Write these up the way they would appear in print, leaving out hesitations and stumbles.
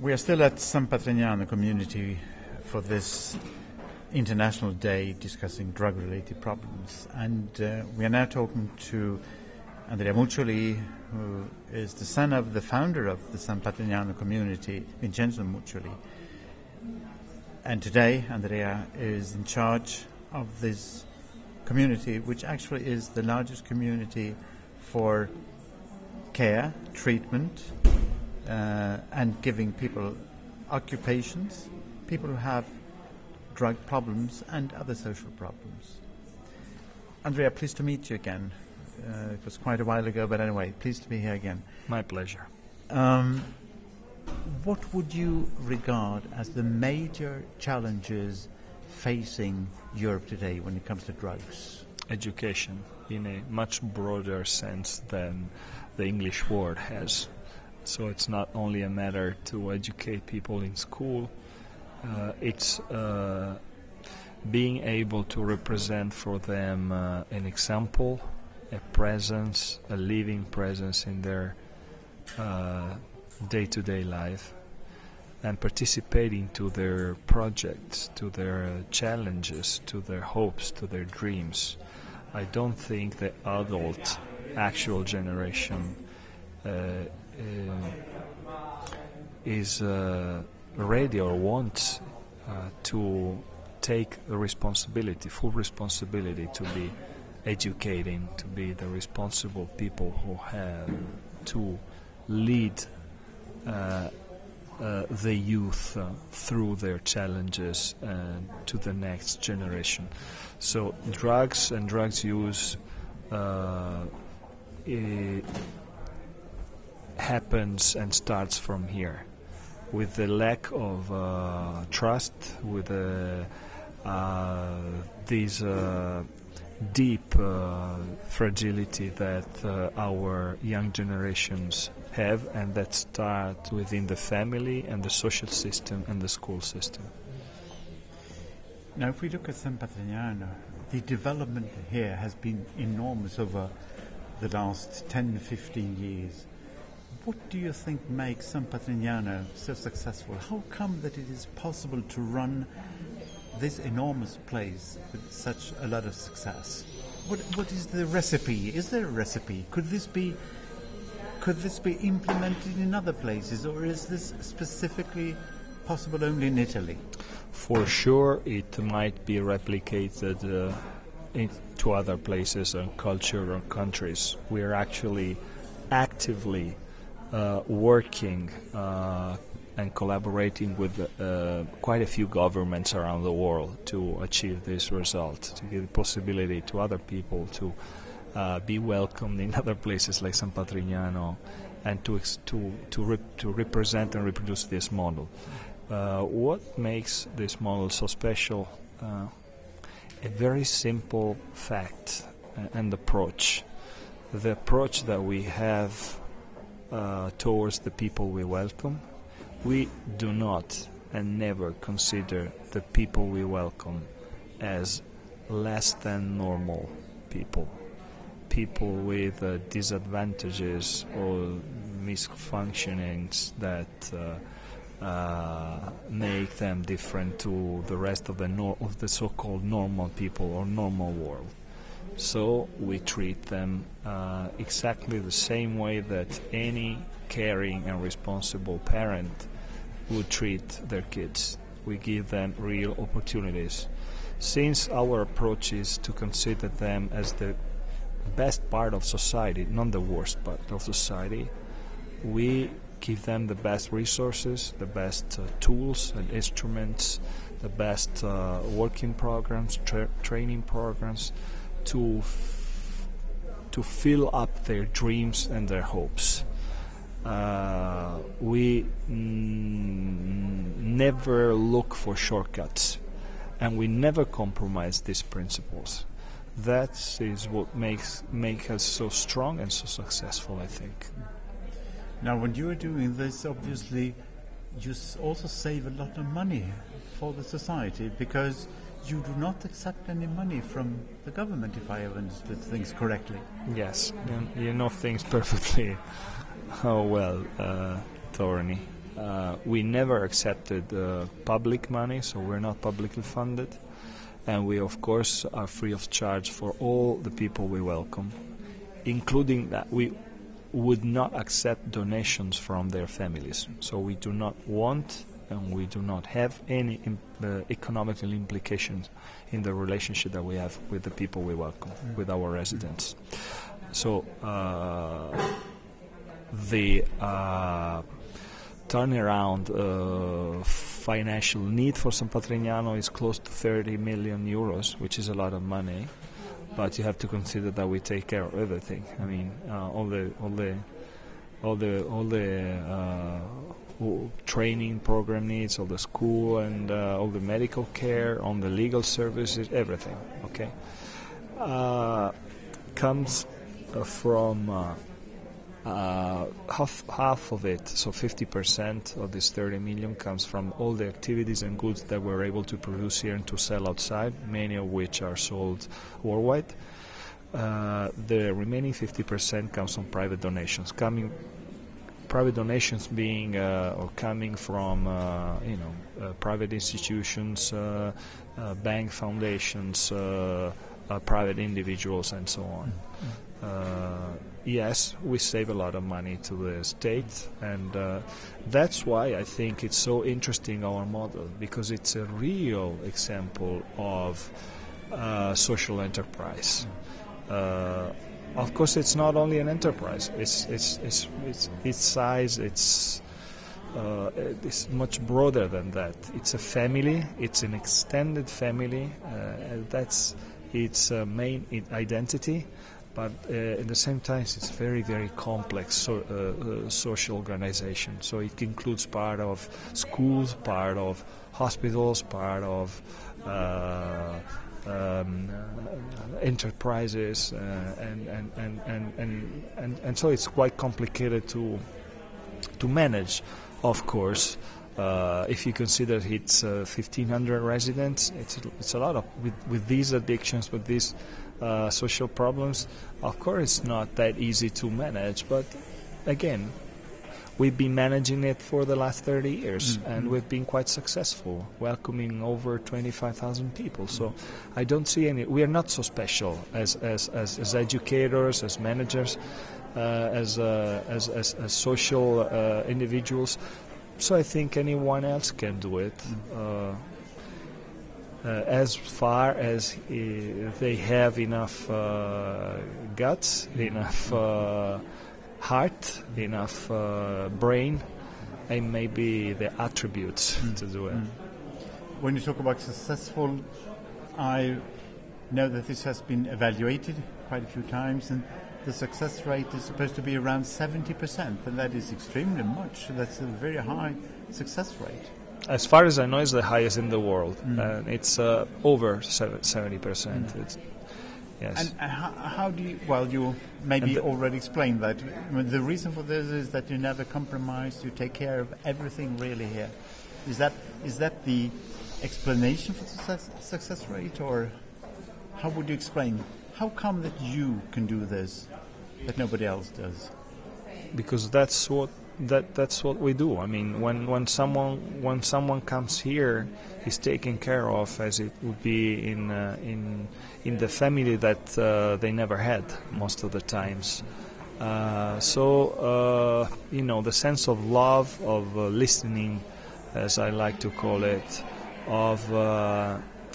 We are still at San Patrignano community for this International Day discussing drug-related problems. And we are now talking to Andrea Muccioli, who is the son of the founder of the San Patrignano community, Vincenzo Muccioli. And today, Andrea is in charge of this community, which actually is the largest community for care, treatment, and giving people occupations, people who have drug problems and other social problems. Andrea, pleased to meet you again. It was quite a while ago, but anyway, pleased to be here again. My pleasure. What would you regard as the major challenges facing Europe today when it comes to drugs? Education, in a much broader sense than the English word has. So it's not only a matter to educate people in school, it's being able to represent for them an example, a presence, a living presence in their day-to-day life, and participating to their projects, to their challenges, to their hopes, to their dreams. I don't think the adult, actual generation is ready or wants to take the responsibility, full responsibility to be educating, to be the responsible people who have to lead the youth through their challenges to the next generation. So drugs and drugs use happens and starts from here, with the lack of trust, with this deep fragility that our young generations have, and that start within the family and the social system and the school system. Now, if we look at San Patrignano, the development here has been enormous over the last 10, 15 years. What do you think makes San Patrignano so successful? How come that it is possible to run this enormous place with such a lot of success? What is the recipe? Is there a recipe? Could this be implemented in other places, or is this specifically possible only in Italy? For sure, it might be replicated to other places and culture or countries. We are actually actively working and collaborating with quite a few governments around the world to achieve this result, to give the possibility to other people to be welcomed in other places like San Patrignano, and to represent and reproduce this model. What makes this model so special? A very simple fact and approach. The approach that we have towards the people we welcome. We do not and never consider the people we welcome as less than normal people. People with disadvantages or misfunctionings that make them different to the rest of the so-called normal people or normal world. So we treat them exactly the same way that any caring and responsible parent would treat their kids. We give them real opportunities. Since our approach is to consider them as the best part of society, not the worst part of society, we give them the best resources, the best tools and instruments, the best working programs, training programs to fill up their dreams and their hopes. We never look for shortcuts, and we never compromise these principles. That is what makes us so strong and so successful, I think. Now, when you are doing this, obviously, you also save a lot of money for the society, because you do not accept any money from the government, if I have understood things correctly. Yes, you know things perfectly well, Torni. We never accepted public money, so we're not publicly funded. And we, of course, are free of charge for all the people we welcome, including that we would not accept donations from their families. So we do not want and we do not have any economical implications in the relationship that we have with the people we welcome, with our residents. So the turnaround financial need for San Patrignano is close to 30 million euros, which is a lot of money. But you have to consider that we take care of everything. I mean, all the training program needs, all the school and all the medical care, on the legal services, everything. Okay, comes from half of it, so 50% of this 30 million comes from all the activities and goods that we're able to produce here and to sell outside, many of which are sold worldwide. The remaining 50% comes from private donations, being or coming from private institutions, bank foundations, private individuals, and so on. Yes, we save a lot of money to the state, and that's why I think it's so interesting, our model, because it's a real example of social enterprise. Of course, it's not only an enterprise. Its size. It's much broader than that. It's a family. It's an extended family. That's its main identity. But at the same time, it's very, very complex social organization. So it includes part of schools, part of hospitals, part of enterprises, and so it's quite complicated to manage. Of course, if you consider it's 1,500 residents, it's a lot of with these addictions, with these social problems. Of course, it's not that easy to manage, but again, we've been managing it for the last 30 years, and we've been quite successful, welcoming over 25,000 people. So I don't see any. We are not so special as educators, as managers, as social individuals. So I think anyone else can do it. As far as they have enough guts, enough heart, enough brain, and maybe the attributes to do it. When you talk about successful, I know that this has been evaluated quite a few times, and the success rate is supposed to be around 70%, and that is extremely much. That's a very high success rate. As far as I know, it's the highest in the world, and it's over 70%. Yes. And how do you? Well, you maybe already explained that. I mean, the reason for this is that you never compromise. You take care of everything really here. Is that the explanation for the success rate, or how would you explain? How come that you can do this that nobody else does? Because that's what we do. I mean, when someone comes here, he's taken care of as it would be in the family that they never had most of the times. So the sense of love, of listening, as I like to call it, of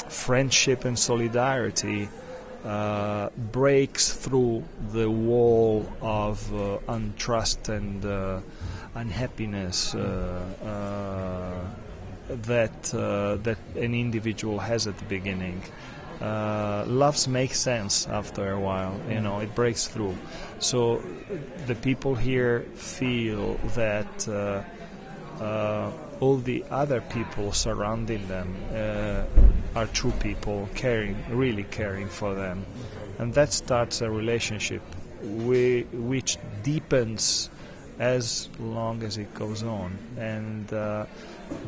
friendship and solidarity breaks through the wall of untrust and unhappiness that an individual has at the beginning. Love makes sense after a while. It breaks through. So the people here feel that all the other people surrounding them are true people, really caring for them, and that starts a relationship which deepens as long as it goes on. And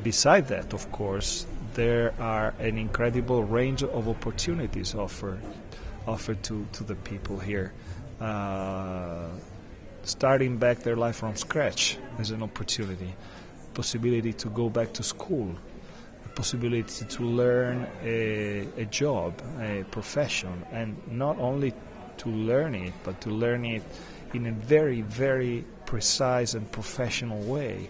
beside that, of course, there are an incredible range of opportunities offered to the people here. Starting back their life from scratch is an opportunity. possibility to go back to school, the possibility to learn a job, a profession, and not only to learn it, but to learn it in a very, very precise and professional way.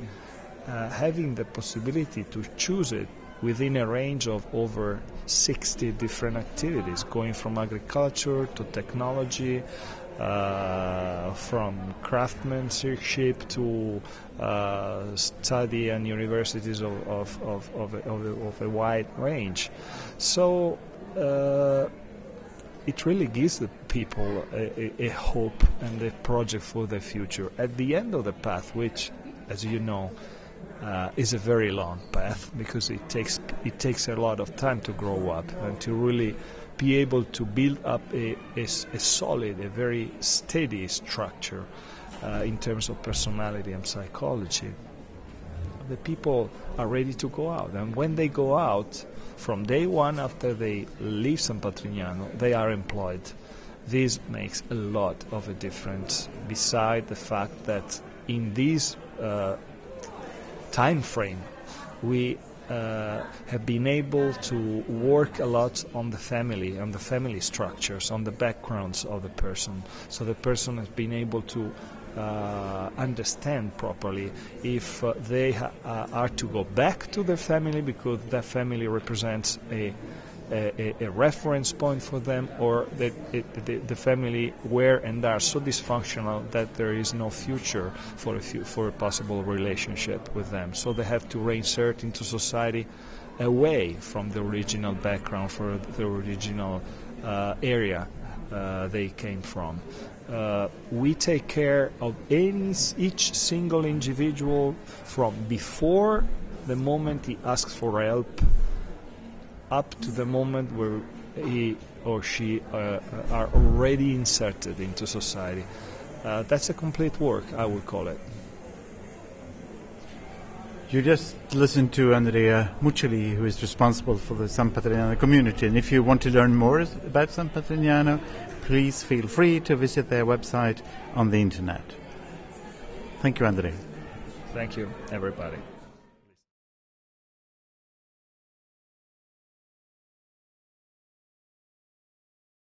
Having the possibility to choose it within a range of over 60 different activities, going from agriculture to technology, from craftsmanship to study and universities of a wide range. So it really gives the people a hope and a project for the future. At the end of the path, which, as you know, is a very long path, because it takes a lot of time to grow up and to really be able to build up a solid, a very steady structure in terms of personality and psychology. The people are ready to go out, and when they go out, from day one after they leave San Patrignano, they are employed. This makes a lot of a difference, beside the fact that in this time frame we have been able to work a lot on the family structures, on the backgrounds of the person. So the person has been able to understand properly if they are to go back to their family because that family represents a reference point for them, or the family were and are so dysfunctional that there is no future for a possible relationship with them. So they have to reinsert into society away from the original background, for the original area they came from. We take care of each single individual from before the moment he asks for help up to the moment where he or she are already inserted into society. That's a complete work, I would call it. You just listened to Andrea Muccioli, who is responsible for the San Patrignano community. And if you want to learn more about San Patrignano, please feel free to visit their website on the internet. Thank you, Andrea. Thank you, everybody.